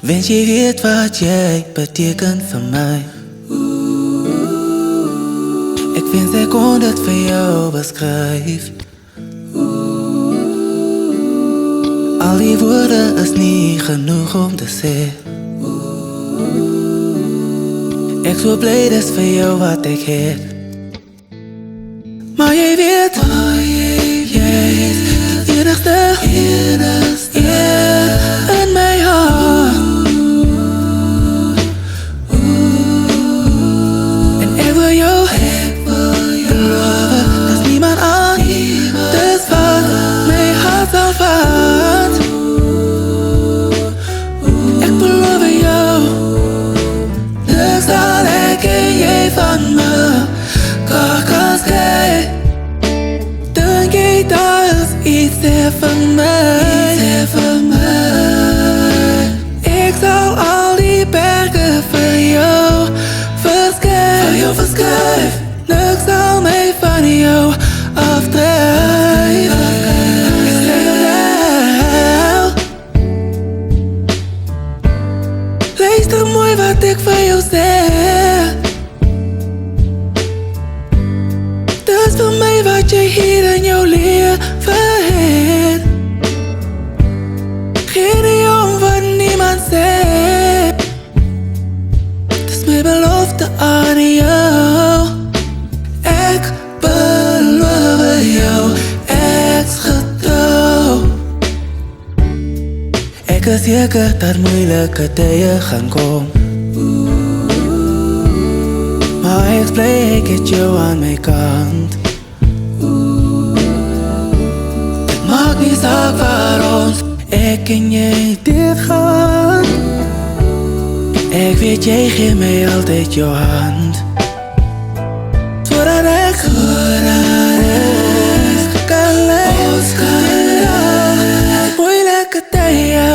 Wens jy weet wat jy beteken vir my. Ek wens ek kon dit vir jou beskryf. Al die woorde is nie genoeg om te sê. Ek so bly dis vir jou wat ek het. Maar jy weet, jy is die enigste in my hart. En ek wil jou beloof, dat niemand anders wat my hart sal vat. Ek beloof jou, niks sal ek en jy van mekaar kan skei. Dink jy daar is iets daar vir my, Ek sal al die berge vir jou verskuif. Niks sal my van jou afdryf. Ek sê jou nou, luister mooi wat ek vir jou sê. Dis vir my wat jy hier in jou lewe het. Geen om wat niemand sê. Dis my belofte aan jou. Ek beloof jou, ek's getrou. Ek is seker dat moeilike tye gaan kom, maar ek bly ek het jou aan my kant. Dit maak nie saak waar ons, ek en jy dit gaan. Ek weet jy gee my altyd jou hand, zodat ek kan leef moeilike tye.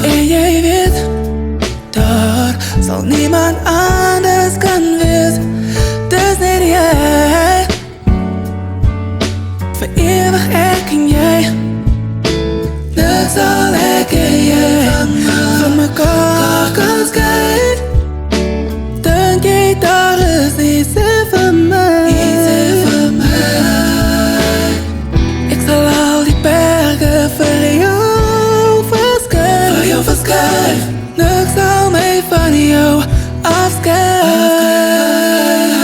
En jy weet, daar sal niemand anders kan wees. Dis net jy, vir ewig ek en jy. Niks sal ek en jy van mekaar kan skei. Dink jy daar is iets vir my, Ek sal al die berge vir jou verskuif. Niks sal my van jou afskei.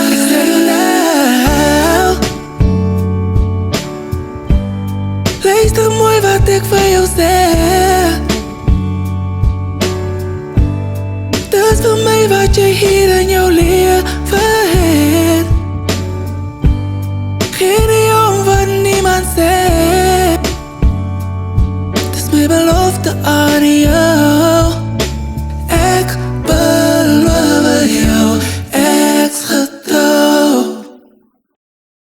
Ek sê jou nou, luister mooi wat ek vir jou sê. Dis vir my wat jy hier in jou lewe het. Geen om wat niemand sê. Dis my belofte aan jou.